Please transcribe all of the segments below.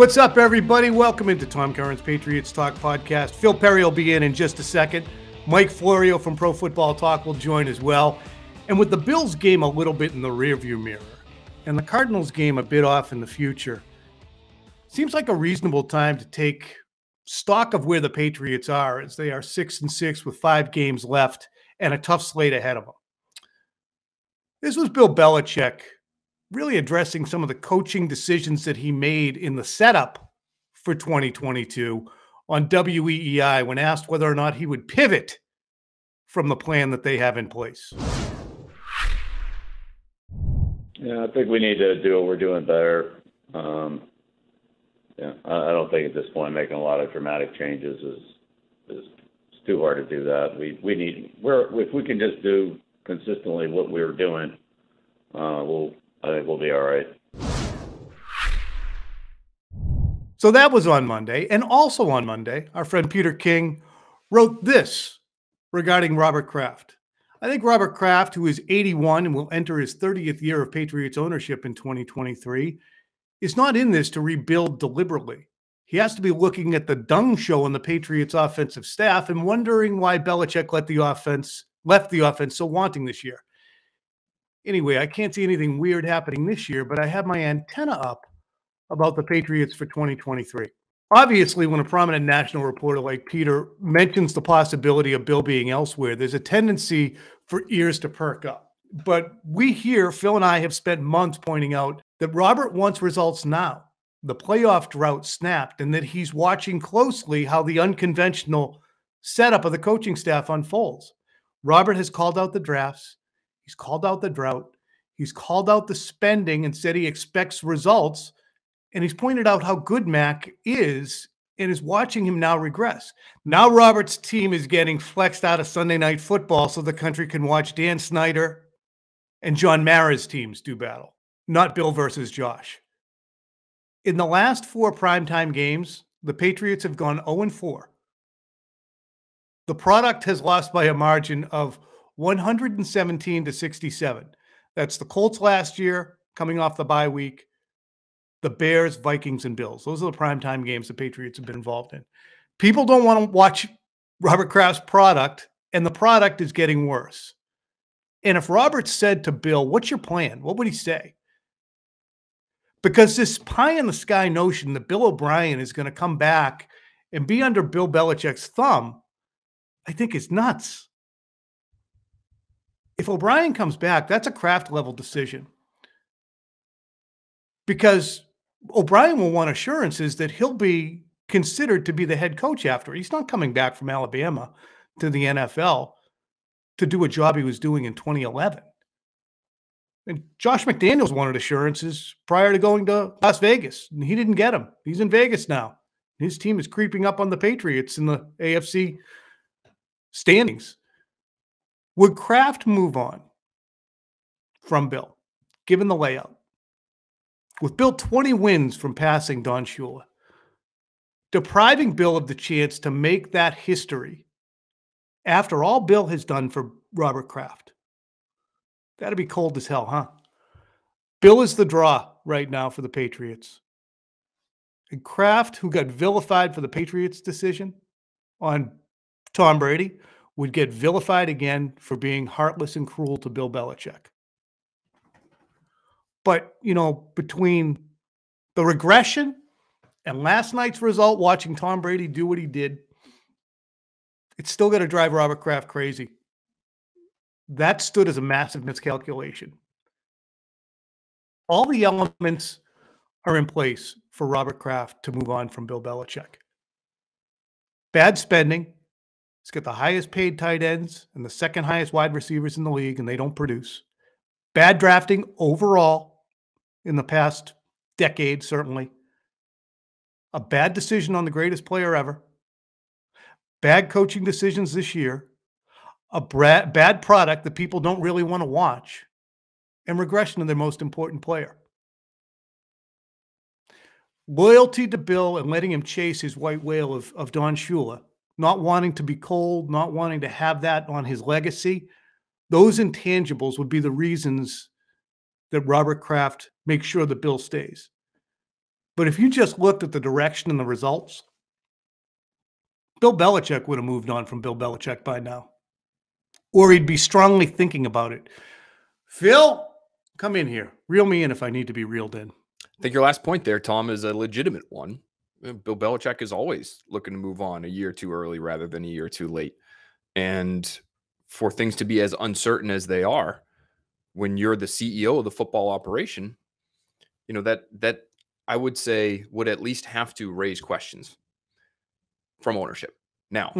What's up, everybody? Welcome into Tom Curran's Patriots Talk Podcast. Phil Perry will be in just a second. Mike Florio from Pro Football Talk will join as well. And with the Bills game a little bit in the rearview mirror and the Cardinals game a bit off in the future, seems like a reasonable time to take stock of where the Patriots are, as they are 6-6 with 5 games left and a tough slate ahead of them. This was Bill Belichick really addressing some of the coaching decisions that he made in the setup for 2022 on WEEI when asked whether or not he would pivot from the plan that they have in place. Yeah, I think we need to do what we're doing better. I don't think at this point making a lot of dramatic changes is too hard to do that. If we can just do consistently what we were doing, I think we'll be all right. So that was on Monday. And also on Monday, our friend Peter King wrote this regarding Robert Kraft. I think Robert Kraft, who is 81 and will enter his 30th year of Patriots ownership in 2023, is not in this to rebuild deliberately. He has to be looking at the dung show on the Patriots offensive staff and wondering why Belichick left the offense so wanting this year. Anyway, I can't see anything weird happening this year, but I have my antenna up about the Patriots for 2023. Obviously, when a prominent national reporter like Peter mentions the possibility of Bill being elsewhere, there's a tendency for ears to perk up. But we here, Phil and I, have spent months pointing out that Robert wants results now. The playoff drought snapped, and that he's watching closely how the unconventional setup of the coaching staff unfolds. Robert has called out the drafts. He's called out the drought. He's called out the spending and said he expects results. And he's pointed out how good Mac is and is watching him now regress. Now Robert's team is getting flexed out of Sunday Night Football so the country can watch Dan Snyder and John Mara's teams do battle, not Bill versus Josh. In the last 4 primetime games, the Patriots have gone 0-4. The product has lost by a margin of 117-67. That's the Colts last year, coming off the bye week, the Bears, Vikings, and Bills. Those are the primetime games the Patriots have been involved in. People don't want to watch Robert Kraft's product, and the product is getting worse. And if Robert said to Bill, "What's your plan?" what would he say? Because this pie-in-the-sky notion that Bill O'Brien is going to come back and be under Bill Belichick's thumb, I think is nuts. If O'Brien comes back, that's a Kraft-level decision. Because O'Brien will want assurances that he'll be considered to be the head coach after. He's not coming back from Alabama to the NFL to do a job he was doing in 2011. And Josh McDaniels wanted assurances prior to going to Las Vegas, and he didn't get them. He's in Vegas now. His team is creeping up on the Patriots in the AFC standings. Would Kraft move on from Bill, given the layout? With Bill 20 wins from passing Don Shula, depriving Bill of the chance to make that history after all Bill has done for Robert Kraft. That'd be cold as hell, huh? Bill is the draw right now for the Patriots. And Kraft, who got vilified for the Patriots' decision on Tom Brady, would get vilified again for being heartless and cruel to Bill Belichick. But, between the regression and last night's result, watching Tom Brady do what he did, it's still going to drive Robert Kraft crazy. That stood as a massive miscalculation. All the elements are in place for Robert Kraft to move on from Bill Belichick. Bad spending. He's got the highest paid tight ends and the second highest wide receivers in the league, and they don't produce. Bad drafting overall in the past decade, certainly. A bad decision on the greatest player ever. Bad coaching decisions this year. A bad product that people don't really want to watch. And regression of their most important player. Loyalty to Bill and letting him chase his white whale of Don Shula, not wanting to be cold, not wanting to have that on his legacy, those intangibles would be the reasons that Robert Kraft makes sure that Bill stays. But if you just looked at the direction and the results, Bill Belichick would have moved on from Bill Belichick by now, or he'd be strongly thinking about it. Phil, come in here. Reel me in if I need to be reeled in. I think your last point there, Tom, is a legitimate one. Bill Belichick is always looking to move on a year too early rather than a year too late. And for things to be as uncertain as they are, when you're the CEO of the football operation, you know, that I would say would at least have to raise questions from ownership. Now,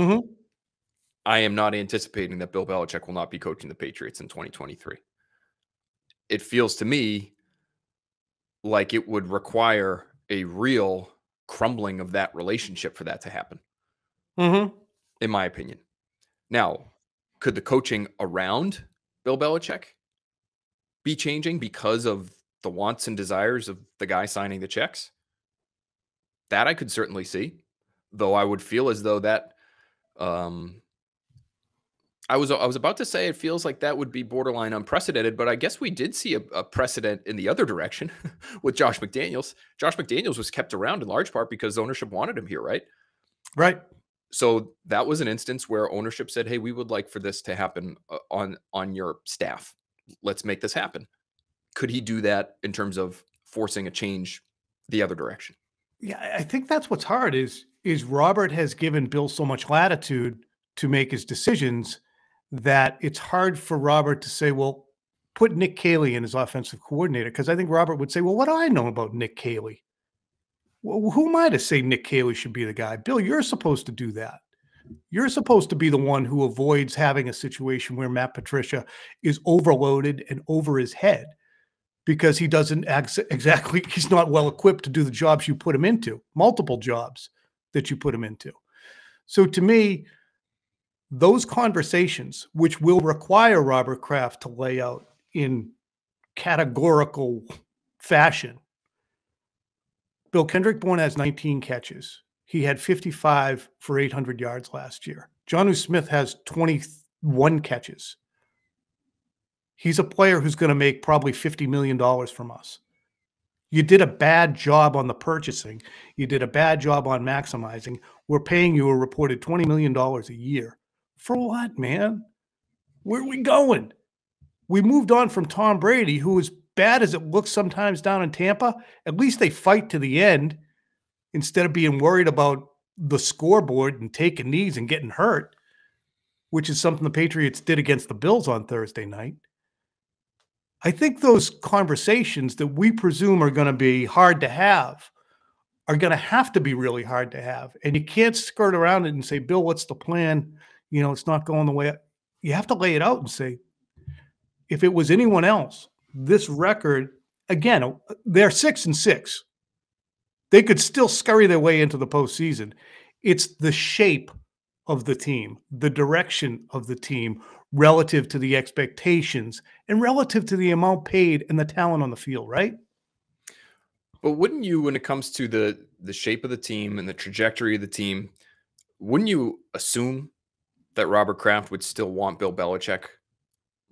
I am not anticipating that Bill Belichick will not be coaching the Patriots in 2023. It feels to me like it would require a real crumbling of that relationship for that to happen, in my opinion. Now, could the coaching around Bill Belichick be changing because of the wants and desires of the guy signing the checks? That I could certainly see, though I would feel as though that I was about to say it feels like that would be borderline unprecedented, but I guess we did see a precedent in the other direction with Josh McDaniels. Josh McDaniels was kept around in large part because ownership wanted him here, right? Right. So that was an instance where ownership said, hey, we would like for this to happen on your staff. Let's make this happen. Could he do that in terms of forcing a change the other direction? Yeah, I think that's what's hard is Robert has given Bill so much latitude to make his decisions that it's hard for Robert to say, well, put Nick Caley in as offensive coordinator. Because I think Robert would say, well, what do I know about Nick Caley? Well, who am I to say Nick Caley should be the guy? Bill, you're supposed to do that. You're supposed to be the one who avoids having a situation where Matt Patricia is overloaded and over his head because he doesn't exactly, he's not well equipped to do the jobs you put him into, multiple jobs that you put him into. So to me, those conversations, which will require Robert Kraft to lay out in categorical fashion. Bill Kendrick Bourne has 19 catches. He had 55 for 800 yards last year. Jonnu Smith has 21 catches. He's a player who's going to make probably $50 million from us. You did a bad job on the purchasing. You did a bad job on maximizing. We're paying you a reported $20 million a year. For what, man? Where are we going? We moved on from Tom Brady, who, as bad as it looks sometimes down in Tampa, at least they fight to the end instead of being worried about the scoreboard and taking knees and getting hurt, which is something the Patriots did against the Bills on Thursday night. I think those conversations that we presume are going to be hard to have are going to have to be really hard to have. And you can't skirt around it and say, Bill, what's the plan? You know, it's not going the way. You have to lay it out and say, if it was anyone else, this record, again, they're 6-6. They could still scurry their way into the postseason. It's the shape of the team, the direction of the team relative to the expectations and relative to the amount paid and the talent on the field, right? But wouldn't you, when it comes to the shape of the team and the trajectory of the team, wouldn't you assume that Robert Kraft would still want Bill Belichick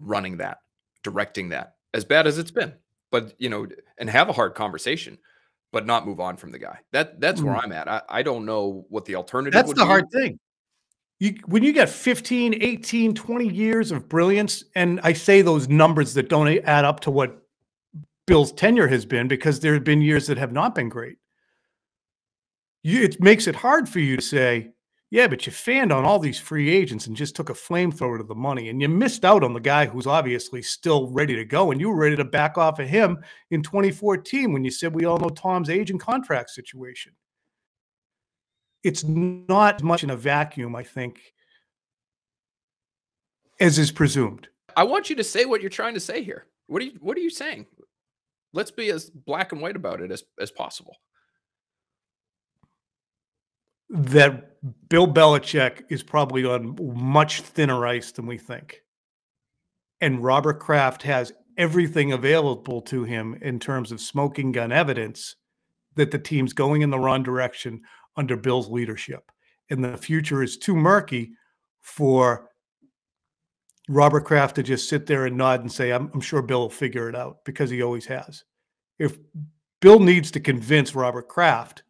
running that, directing that, as bad as it's been, but, you know, and have a hard conversation, but not move on from the guy? That's where I'm at. I don't know what the alternative would be. That's the hard thing. When you get 15, 18, 20 years of brilliance, and I say those numbers that don't add up to what Bill's tenure has been, because there have been years that have not been great. It makes it hard for you to say, yeah, but you fanned on all these free agents and just took a flamethrower to the money. And you missed out on the guy who's obviously still ready to go. And you were ready to back off of him in 2014 when you said we all know Tom's age and contract situation. It's not much in a vacuum, I think, as is presumed. I want you to say what you're trying to say here. What are you saying? Let's be as black and white about it as possible. That Bill Belichick is probably on much thinner ice than we think. And Robert Kraft has everything available to him in terms of smoking gun evidence that the team's going in the wrong direction under Bill's leadership. And the future is too murky for Robert Kraft to just sit there and nod and say, I'm sure Bill will figure it out, because he always has. If Bill needs to convince Robert Kraft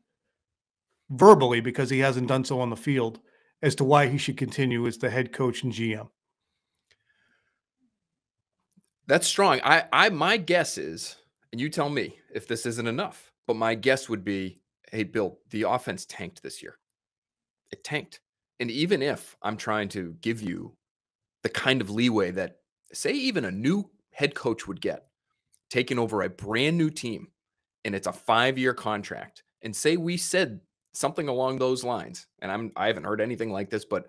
verbally, because he hasn't done so on the field, as to why he should continue as the head coach and GM. That's strong. My guess is, and you tell me if this isn't enough, but my guess would be, hey, Bill, the offense tanked this year. It tanked. And even if I'm trying to give you the kind of leeway that, say, even a new head coach would get, taking over a brand new team, and it's a 5-year contract, and say we said something along those lines, and I haven't heard anything like this, but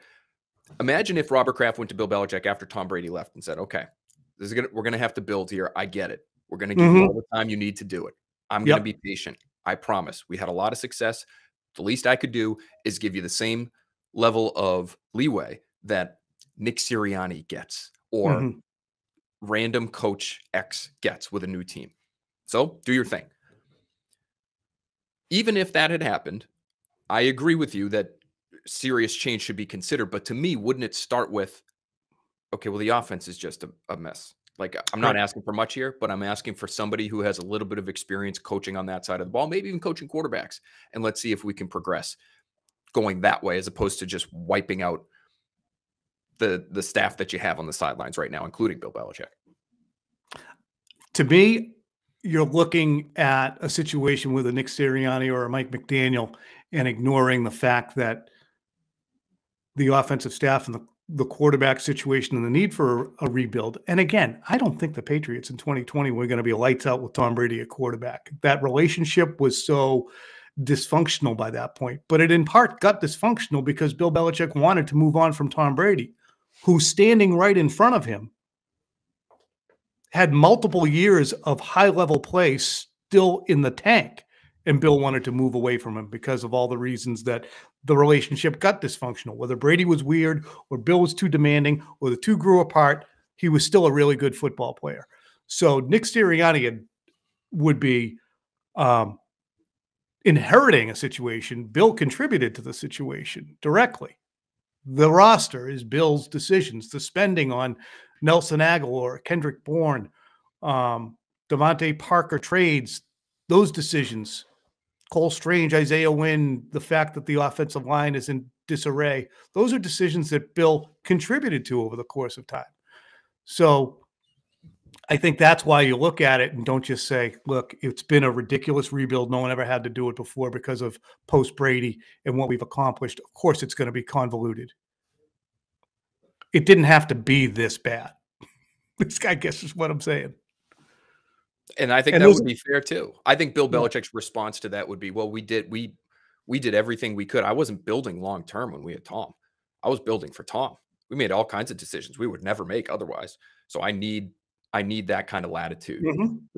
imagine if Robert Kraft went to Bill Belichick after Tom Brady left and said, okay, we're going to have to build here. I get it. We're going to give you all the time you need to do it. I'm going to be patient. I promise. We had a lot of success. The least I could do is give you the same level of leeway that Nick Sirianni gets, or random coach X gets with a new team. So do your thing. Even if that had happened, I agree with you that serious change should be considered. But to me, wouldn't it start with, okay, well, the offense is just a mess. Like, I'm not asking for much here, but I'm asking for somebody who has a little bit of experience coaching on that side of the ball, maybe even coaching quarterbacks. And let's see if we can progress going that way, as opposed to just wiping out the staff that you have on the sidelines right now, including Bill Belichick. To me, you're looking at a situation with a Nick Sirianni or a Mike McDaniel and ignoring the fact that the offensive staff and the quarterback situation and the need for a rebuild. And again, I don't think the Patriots in 2020 were going to be lights out with Tom Brady at quarterback. That relationship was so dysfunctional by that point. But it in part got dysfunctional because Bill Belichick wanted to move on from Tom Brady, who's standing right in front of him, had multiple years of high-level play still in the tank, and Bill wanted to move away from him because of all the reasons that the relationship got dysfunctional. Whether Brady was weird, or Bill was too demanding, or the two grew apart, he was still a really good football player. So Nick Sirianni would be inheriting a situation. Bill contributed to the situation directly. The roster is Bill's decisions. The spending on Nelson Aguilar, Kendrick Bourne, Devontae Parker trades, those decisions, Cole Strange, Isaiah Wynn, the fact that the offensive line is in disarray, those are decisions that Bill contributed to over the course of time. So I think that's why you look at it and don't just say, look, it's been a ridiculous rebuild. No one ever had to do it before because of post-Brady and what we've accomplished. Of course, it's going to be convoluted. It didn't have to be this bad. This guy, I guess, is what I'm saying. And I think that would be fair too. I think Bill Belichick's response to that would be, well, we did everything we could. I wasn't building long-term when we had Tom. I was building for Tom. We made all kinds of decisions we would never make otherwise. So I need that kind of latitude.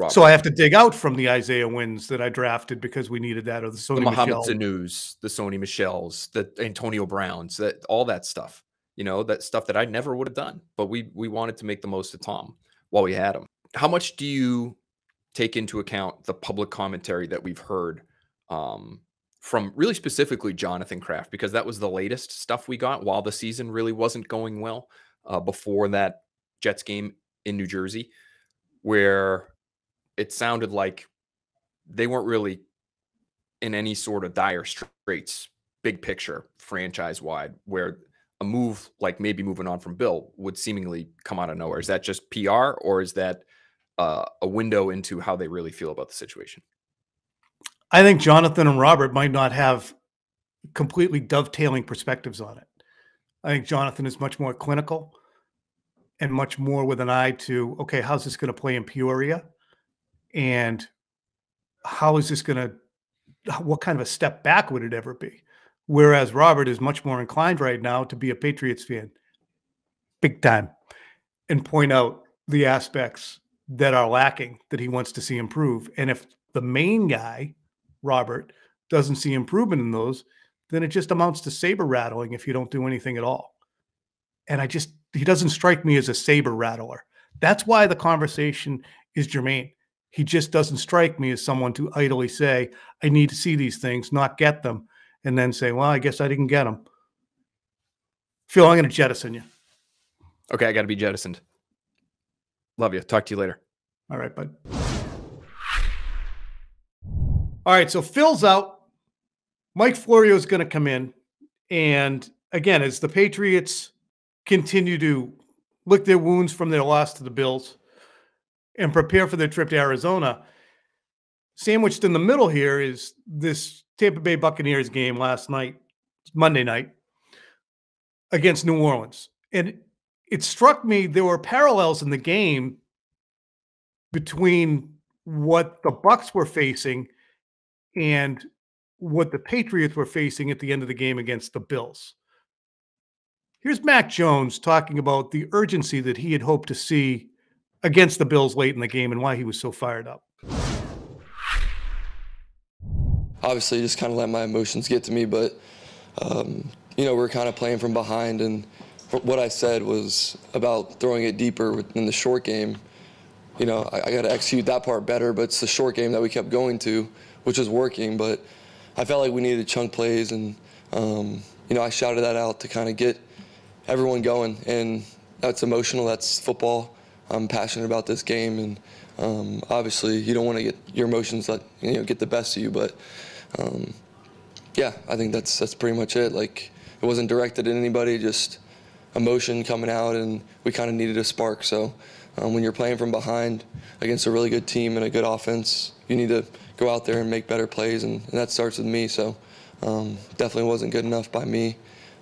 So I have to dig out from the Isaiah Wynns that I drafted because we needed that, or the Sony Mohamed Sanus, the Sony Michels, the Antonio Browns, all that stuff. You know, that stuff that I never would have done, but we wanted to make the most of Tom while we had him. How much do you take into account the public commentary that we've heard from really specifically Jonathan Kraft, because that was the latest stuff we got while the season really wasn't going well, before that Jets game in New Jersey, where it sounded like they weren't really in any sort of dire straits, big picture, franchise-wide, where a move like maybe moving on from Bill would seemingly come out of nowhere. Is that just PR, or is that a window into how they really feel about the situation? I think Jonathan and Robert might not have completely dovetailing perspectives on it. I think Jonathan is much more clinical and much more with an eye to, okay, how's this going to play in Peoria? And how is this going to, what kind of a step back would it ever be? Whereas Robert is much more inclined right now to be a Patriots fan, big time, and point out the aspects that are lacking that he wants to see improve. And if the main guy, Robert, doesn't see improvement in those, then it just amounts to saber rattling if you don't do anything at all. And he doesn't strike me as a saber rattler. That's why the conversation is germane. He just doesn't strike me as someone to idly say, I need to see these things, not get them, and then say, well, I guess I didn't get them. Phil, I'm going to jettison you. Okay, I got to be jettisoned. Love you. Talk to you later. All right, bud. All right, so Phil's out. Mike Florio is going to come in. And again, as the Patriots continue to lick their wounds from their loss to the Bills and prepare for their trip to Arizona, sandwiched in the middle here is this Tampa Bay Buccaneers game last night, Monday night, against New Orleans. And it struck me there were parallels in the game between what the Bucs were facing and what the Patriots were facing at the end of the game against the Bills. Here's Mac Jones talking about the urgency that he had hoped to see against the Bills late in the game and why he was so fired up. Obviously, just kind of let my emotions get to me, but, we're kind of playing from behind, and what I said was about throwing it deeper in the short game. I got to execute that part better, but it's the short game that we kept going to, which was working, but I felt like we needed chunk plays, and, I shouted that out to kind of get everyone going, and that's emotional, that's football. I'm passionate about this game, and obviously you don't want to get your emotions get the best of you, but I think that's pretty much it. Like, it wasn't directed at anybody, just emotion coming out, and we kind of needed a spark. So when you're playing from behind against a really good team and a good offense, you need to go out there and make better plays, and that starts with me. So definitely wasn't good enough by me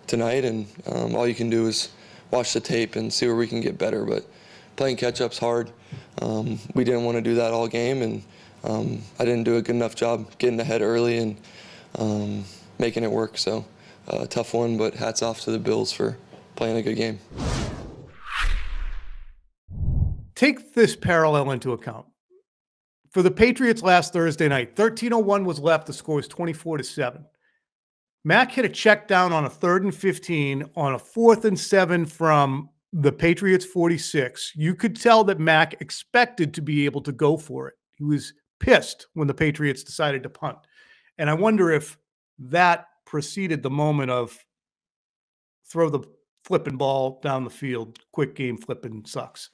tonight, and all you can do is watch the tape and see where we can get better. But playing catch-up's hard. We didn't want to do that all game, and I didn't do a good enough job getting ahead early and making it work. So tough one, but hats off to the Bills for playing a good game. Take this parallel into account. For the Patriots last Thursday night, 13:01 was left. The score was 24-7. Mac hit a check down on a 3rd and 15 on a 4th and 7 from the Patriots 46. You could tell that Mac expected to be able to go for it. He was pissed when the Patriots decided to punt. And I wonder if that preceded the moment of throw the flipping ball down the field, quick game flipping sucks.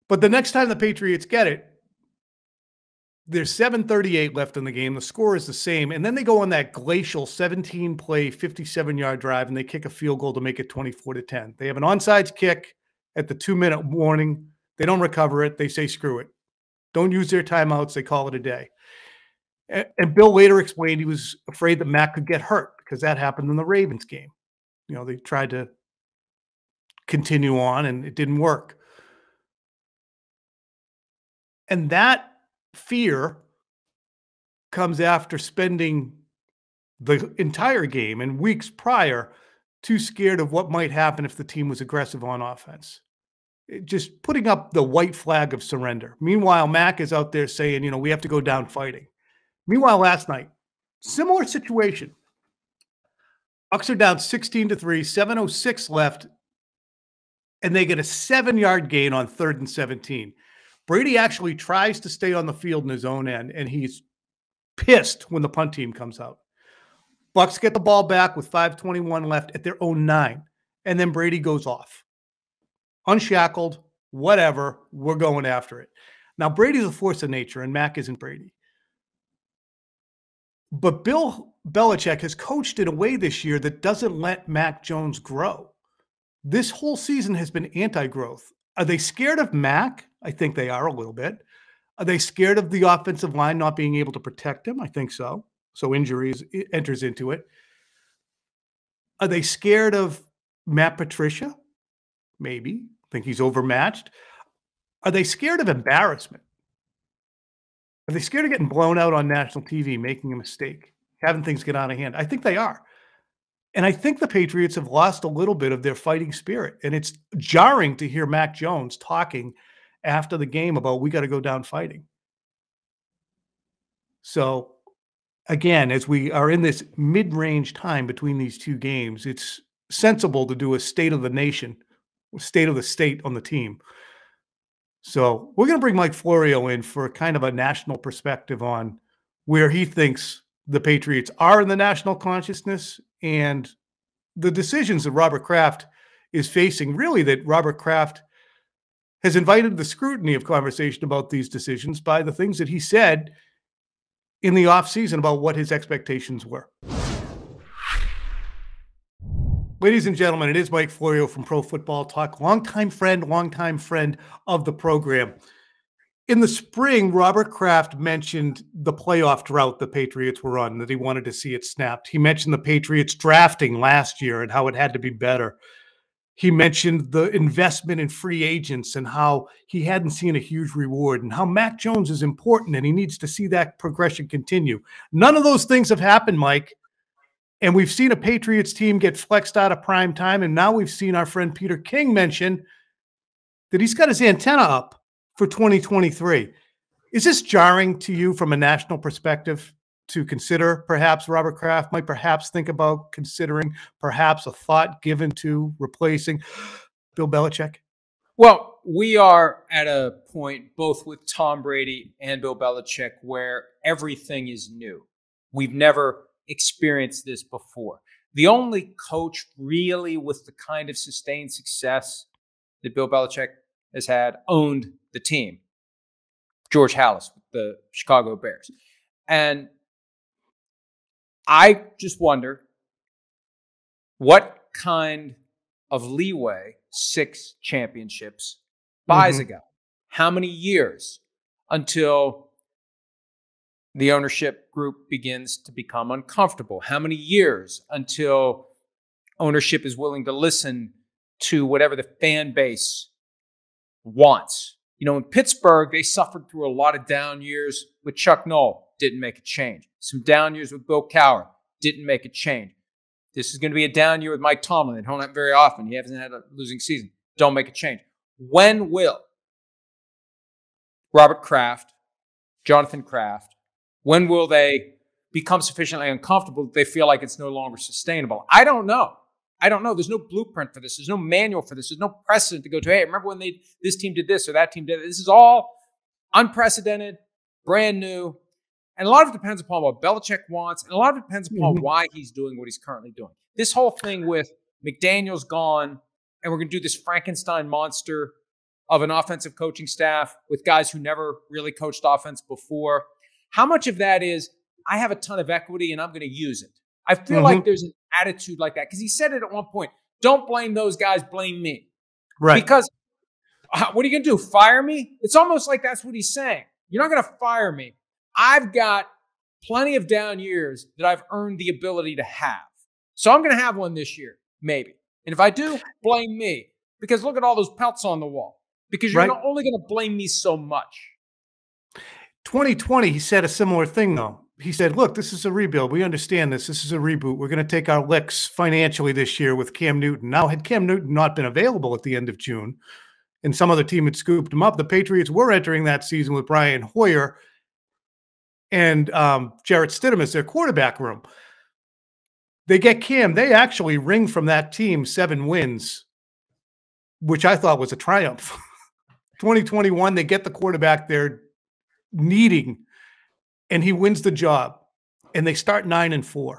But the next time the Patriots get it, there's 7:38 left in the game. The score is the same. And then they go on that glacial 17-play, 57-yard drive, and they kick a field goal to make it 24-10. They have an onside kick at the 2-minute warning. They don't recover it. They say, screw it. Don't use their timeouts. They call it a day. And Bill later explained he was afraid that Mac could get hurt because that happened in the Ravens game. They tried to continue on, and it didn't work. And that fear comes after spending the entire game and weeks prior too scared of what might happen if the team was aggressive on offense. Just putting up the white flag of surrender. Meanwhile, Mac is out there saying, we have to go down fighting. Meanwhile, last night, similar situation. Bucs are down 16-3, 7:06 left, and they get a 7-yard gain on 3rd and 17. Brady actually tries to stay on the field in his own end, and he's pissed when the punt team comes out. Bucs get the ball back with 5:21 left at their own 9, and then Brady goes off. Unshackled, whatever, we're going after it. Now, Brady's a force of nature, and Mac isn't Brady. But Bill Belichick has coached in a way this year that doesn't let Mac Jones grow. This whole season has been anti-growth. Are they scared of Mac? I think they are a little bit. Are they scared of the offensive line not being able to protect him? I think so. So injuries enters into it. Are they scared of Matt Patricia? Maybe. Think he's overmatched. Are they scared of embarrassment? Are they scared of getting blown out on national TV, making a mistake, having things get out of hand? I think they are. And I think the Patriots have lost a little bit of their fighting spirit. And it's jarring to hear Mac Jones talking after the game about we got to go down fighting. So, again, as we are in this mid-range time between these two games, it's sensible to do a state of the nation, state of the state on the team. So we're going to bring Mike Florio in for kind of a national perspective on where he thinks the Patriots are in the national consciousness and the decisions that Robert Kraft is facing, really that Robert Kraft has invited the scrutiny of conversation about these decisions by the things that he said in the offseason about what his expectations were. Ladies and gentlemen, it is Mike Florio from Pro Football Talk, longtime friend of the program. In the spring, Robert Kraft mentioned the playoff drought the Patriots were on, that he wanted to see it snapped. He mentioned the Patriots drafting last year and how it had to be better. He mentioned the investment in free agents and how he hadn't seen a huge reward and how Mac Jones is important and he needs to see that progression continue. None of those things have happened, Mike. And we've seen a Patriots team get flexed out of prime time. And now we've seen our friend Peter King mention that he's got his antenna up for 2023. Is this jarring to you from a national perspective to consider perhaps Robert Kraft might perhaps think about considering perhaps a thought given to replacing Bill Belichick? Well, we are at a point both with Tom Brady and Bill Belichick where everything is new. We've never experienced this before. The only coach really with the kind of sustained success that Bill Belichick has had owned the team, George Halas with the Chicago Bears. And I just wonder what kind of leeway 6 championships buys a guy. How many years until the ownership group begins to become uncomfortable? How many years until ownership is willing to listen to whatever the fan base wants? You know, in Pittsburgh, they suffered through a lot of down years with Chuck Noll, didn't make a change. Some down years with Bill Cowher, didn't make a change. This is going to be a down year with Mike Tomlin. They don't have very often. He hasn't had a losing season. Don't make a change. When will Robert Kraft, Jonathan Kraft, when will they become sufficiently uncomfortable that they feel like it's no longer sustainable? I don't know. There's no blueprint for this. There's no manual for this. There's no precedent to go to, hey, remember when this team did this or that team did it? This is all unprecedented, brand new. And a lot of it depends upon what Belichick wants, and a lot of it depends upon why he's doing what he's currently doing. This whole thing with McDaniels gone, and we're going to do this Frankenstein monster of an offensive coaching staff with guys who never really coached offense before. How much of that is, I have a ton of equity and I'm going to use it? I feel like there's an attitude like that because he said it at one point. Don't blame those guys, blame me. Right. Because what are you going to do? Fire me? It's almost like that's what he's saying. You're not going to fire me. I've got plenty of down years that I've earned the ability to have. So I'm going to have one this year, maybe. And if I do, blame me. Because look at all those pelts on the wall. Because you're only going to blame me so much. 2020, he said a similar thing, though. He said, look, this is a rebuild. We understand this. This is a reboot. We're going to take our licks financially this year with Cam Newton. Now, had Cam Newton not been available at the end of June and some other team had scooped him up, the Patriots were entering that season with Brian Hoyer and Jarrett Stidham as their quarterback room. They get Cam. They actually ring from that team 7 wins, which I thought was a triumph. 2021, they get the quarterback they're needing, and he wins the job, and they start 9-4.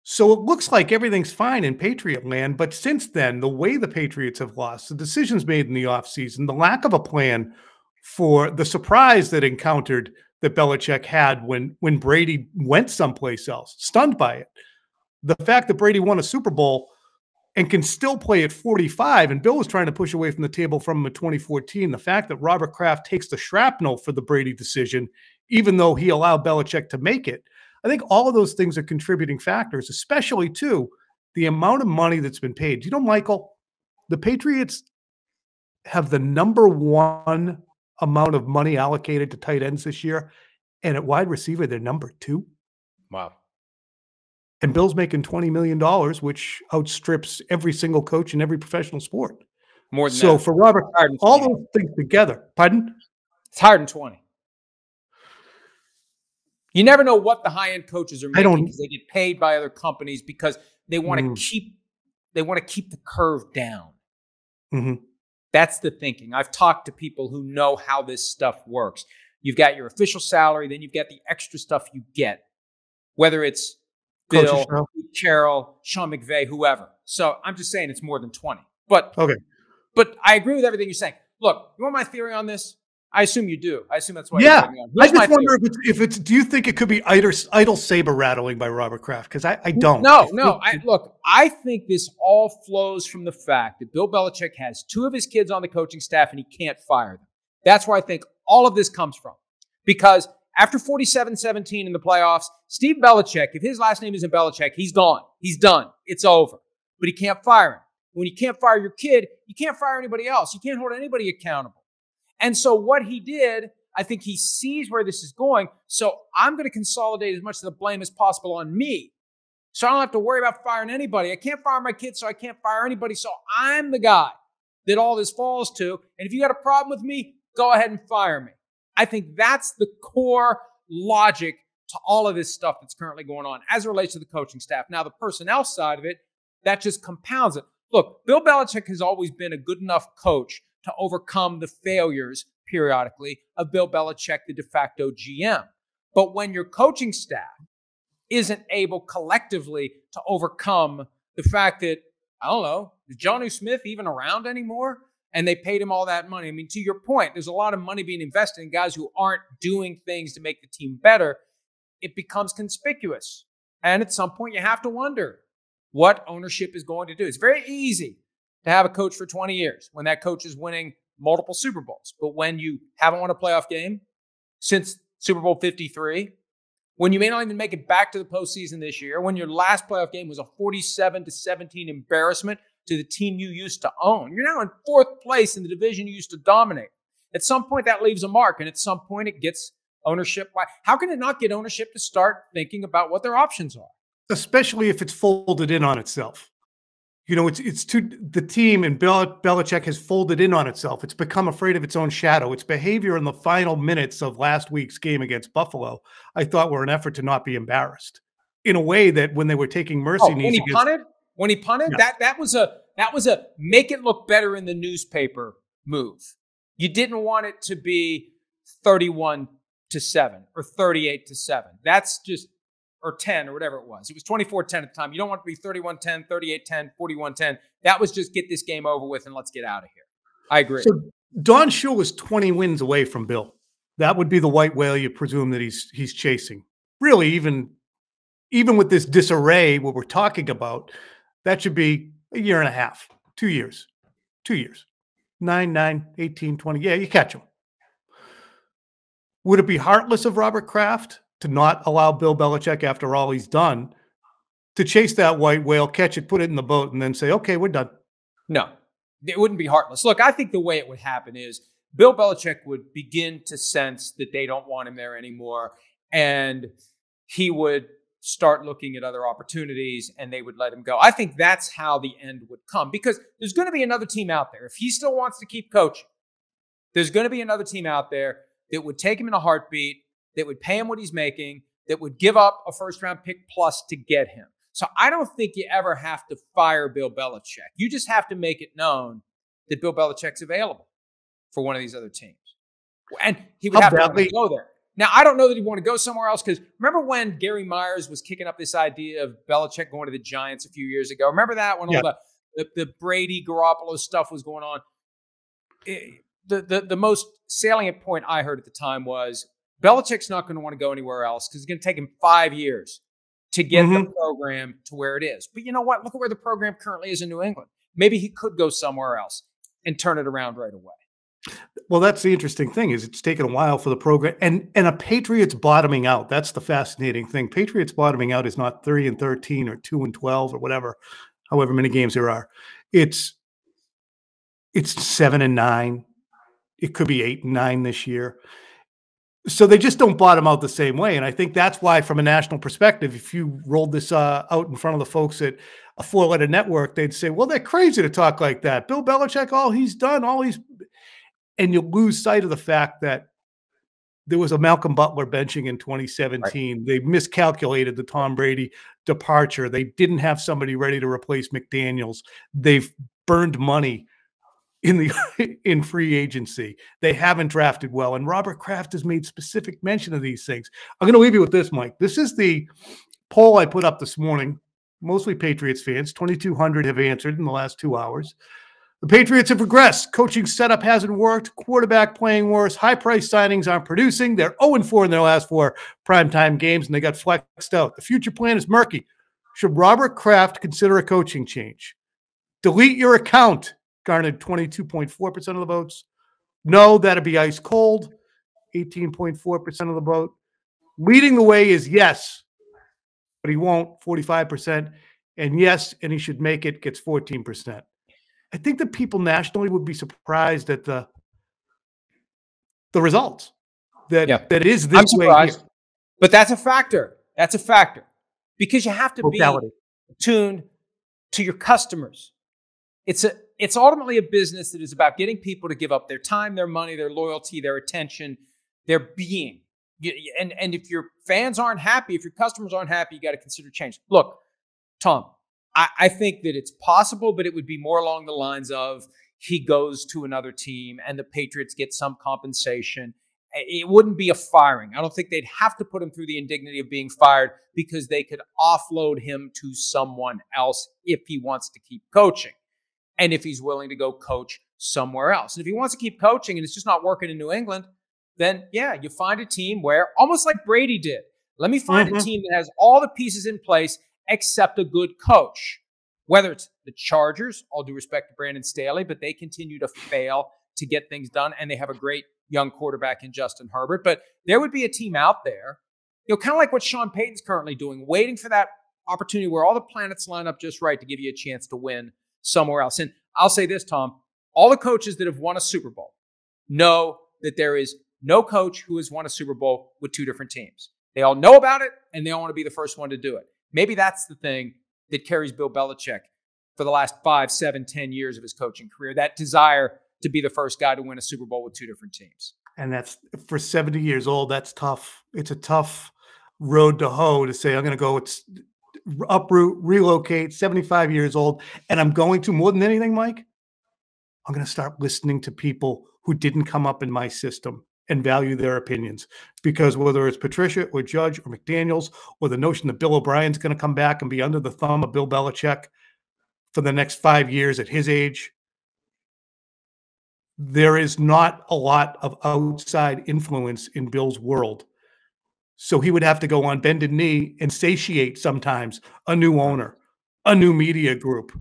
So it looks like everything's fine in Patriot land, but since then, the way the Patriots have lost, the decisions made in the offseason, the lack of a plan for the surprise that encountered that Belichick had when Brady went someplace else, stunned by it. The fact that Brady won a Super Bowl and can still play at 45, and Bill was trying to push away from the table from him in 2014. The fact that Robert Kraft takes the shrapnel for the Brady decision, even though he allowed Belichick to make it, I think all of those things are contributing factors, especially to the amount of money that's been paid. You know, Michael, the Patriots have the #1 amount of money allocated to tight ends this year, and at wide receiver, they're #2. Wow. And Bill's making $20 million, which outstrips every single coach in every professional sport. More than so that. For Robert, all those things together, pardon? It's higher than 20. You never know what the high-end coaches are making because they get paid by other companies because they want to keep the curve down. That's the thinking. I've talked to people who know how this stuff works. You've got your official salary, then you've got the extra stuff you get, whether it's Bill, Carroll, Sean McVay, whoever. So I'm just saying it's more than 20. But I agree with everything you're saying. Look, you want my theory on this? I assume you do. I assume that's why. Yeah, I Here's my just wonder theory. if it's. Do you think it could be idle saber rattling by Robert Kraft? Because I don't. No. Look, I think this all flows from the fact that Bill Belichick has two of his kids on the coaching staff and he can't fire them. That's where I think all of this comes from. Because after 47-17 in the playoffs, Steve Belichick, if his last name isn't Belichick, he's gone. He's done. It's over. But he can't fire him. When you can't fire your kid, you can't fire anybody else. You can't hold anybody accountable. And so what he did, I think he sees where this is going. So I'm going to consolidate as much of the blame as possible on me. So I don't have to worry about firing anybody. I can't fire my kids, so I can't fire anybody. So I'm the guy that all this falls to. And if you got a problem with me, go ahead and fire me. I think that's the core logic to all of this stuff that's currently going on as it relates to the coaching staff. Now, the personnel side of it, that just compounds it. Look, Bill Belichick has always been a good enough coach to overcome the failures periodically of Bill Belichick, the de facto GM. But when your coaching staff isn't able collectively to overcome the fact that, I don't know, is Jonnu Smith even around anymore? And they paid him all that money. I mean, to your point, there's a lot of money being invested in guys who aren't doing things to make the team better. It becomes conspicuous. And at some point, you have to wonder what ownership is going to do. It's very easy to have a coach for 20 years when that coach is winning multiple Super Bowls. But when you haven't won a playoff game since Super Bowl 53, when you may not even make it back to the postseason this year, when your last playoff game was a 47-17 embarrassment to the team you used to own, you're now in fourth place in the division you used to dominate. At some point, that leaves a mark, and at some point, it gets ownership. How can it not get ownership to start thinking about what their options are? Especially if it's folded in on itself. You know, the team, and Belichick has folded in on itself. It's become afraid of its own shadow. Its behavior in the final minutes of last week's game against Buffalo, I thought, were an effort to not be embarrassed in a way that when they were taking mercy knees when he punted, yeah. that was a make it look better in the newspaper move. You didn't want it to be 31-7 or 38-7. That's just, or 10 or whatever it was. It was 24-10 at the time. You don't want it to be 31-10, 38-10, 41-10. That was just get this game over with and let's get out of here. I agree. So Don Shula was 20 wins away from Bill. That would be the white whale you presume that he's chasing. Really, even with this disarray, what we're talking about, that should be a year and a half, 2 years. 2 years. 9, 18, 20. Yeah, you catch him. Would it be heartless of Robert Kraft to not allow Bill Belichick, after all he's done, to chase that white whale, catch it, put it in the boat, and then say, okay, we're done? No, it wouldn't be heartless. Look, I think the way it would happen is Bill Belichick would begin to sense that they don't want him there anymore, and he would start looking at other opportunities, and they would let him go. I think that's how the end would come, because there's going to be another team out there. If he still wants to keep coaching, there's going to be another team out there that would take him in a heartbeat, that would pay him what he's making, that would give up a first-round pick plus to get him. So I don't think you ever have to fire Bill Belichick. You just have to make it known that Bill Belichick's available for one of these other teams. And he would have to want to go there. Now, I don't know that he'd want to go somewhere else, because remember when Gary Myers was kicking up this idea of Belichick going to the Giants a few years ago? Remember that when all the Brady Garoppolo stuff was going on? The most salient point I heard at the time was Belichick's not going to want to go anywhere else because it's going to take him 5 years to get the program to where it is. But you know what? Look at where the program currently is in New England. Maybe he could go somewhere else and turn it around right away. Well, that's the interesting thing, is it's taken a while for the program, and a Patriots bottoming out. That's the fascinating thing. Patriots bottoming out is not 3-13 or 2-12 or whatever, however many games there are. It's 7-9. It could be 8-9 this year. So they just don't bottom out the same way. And I think that's why, from a national perspective, if you rolled this out in front of the folks at a four-letter network, they'd say, well, they're crazy to talk like that. Bill Belichick, all he's done, and you lose sight of the fact that there was a Malcolm Butler benching in 2017. Right. They miscalculated the Tom Brady departure. They didn't have somebody ready to replace McDaniels. They've burned money in free agency. They haven't drafted well. And Robert Kraft has made specific mention of these things. I'm going to leave you with this, Mike. This is the poll I put up this morning. Mostly Patriots fans. 2,200 have answered in the last 2 hours. The Patriots have regressed. Coaching setup hasn't worked. Quarterback playing worse. High-price signings aren't producing. They're 0-4 in their last 4 primetime games, and they got flexed out. The future plan is murky. Should Robert Kraft consider a coaching change? Delete your account. Garnered 22.4% of the votes. No, that'd be ice cold. 18.4% of the vote. Leading the way is yes, but he won't. 45%. And yes, and he should make it, gets 14%. I think the people nationally would be surprised at the results. That it is this way here. But that's a factor. That's a factor. Because you have to be attuned to your customers. It's ultimately a business that is about getting people to give up their time, their money, their loyalty, their attention, their being. And if your fans aren't happy, if your customers aren't happy, you got to consider change. Look, Tom, I think that it's possible, but it would be more along the lines of he goes to another team and the Patriots get some compensation. It wouldn't be a firing. I don't think they'd have to put him through the indignity of being fired because they could offload him to someone else if he wants to keep coaching and if he's willing to go coach somewhere else. And if he wants to keep coaching and it's just not working in New England, then yeah, you find a team where, almost like Brady did, let me find a team that has all the pieces in place except a good coach. Whether it's the Chargers, all due respect to Brandon Staley, but they continue to fail to get things done, and they have a great young quarterback in Justin Herbert. But there would be a team out there, kind of like what Sean Payton's currently doing, waiting for that opportunity where all the planets line up just right to give you a chance to win somewhere else. And I'll say this, Tom, all the coaches that have won a Super Bowl know that there is no coach who has won a Super Bowl with 2 different teams. They all know about it, and they all want to be the first one to do it. Maybe that's the thing that carries Bill Belichick for the last 5, 7, 10 years of his coaching career, that desire to be the first guy to win a Super Bowl with 2 different teams. And that's, for 70 years old, that's tough. It's a tough road to hoe to say, I'm going to go uproot, relocate, 75 years old. And I'm going to, more than anything, Mike, I'm going to start listening to people who didn't come up in my system and value their opinions. Because whether it's Patricia or Judge or McDaniels or the notion that Bill O'Brien's going to come back and be under the thumb of Bill Belichick for the next 5 years at his age, there is not a lot of outside influence in Bill's world. So he would have to go on bended knee and satiate sometimes a new owner, a new media group,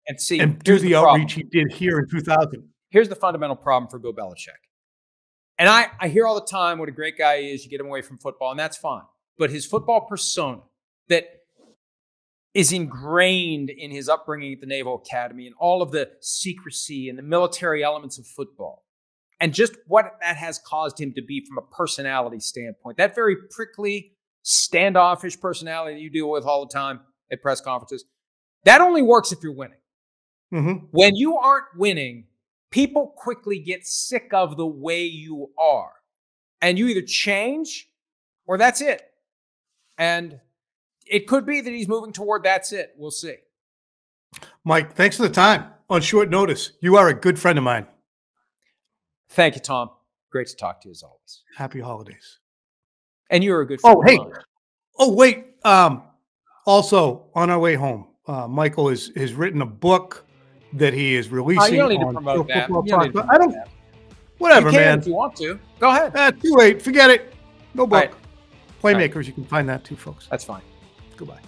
and do the outreach he did here in 2000. Here's the fundamental problem for Bill Belichick. And I hear all the time what a great guy he is. You get him away from football, and that's fine. But his football persona that is ingrained in his upbringing at the Naval Academy and all of the secrecy and the military elements of football, and just what that has caused him to be from a personality standpoint, that very prickly, standoffish personality that you deal with all the time at press conferences, that only works if you're winning. When you aren't winning, people quickly get sick of the way you are. And you either change or that's it. And it could be that he's moving toward that's it. We'll see. Mike, thanks for the time on short notice. You are a good friend of mine. Thank you, Tom. Great to talk to you as always. Happy holidays. And you're a good friend of mine. Oh, wait. Also, on our way home, Michael has written a book that he is releasing. You don't need to promote that. Whatever, man. If you want to. Go ahead. Too late. Forget it. No book. Right. Playmakers, you can find that too, folks. That's fine. Goodbye.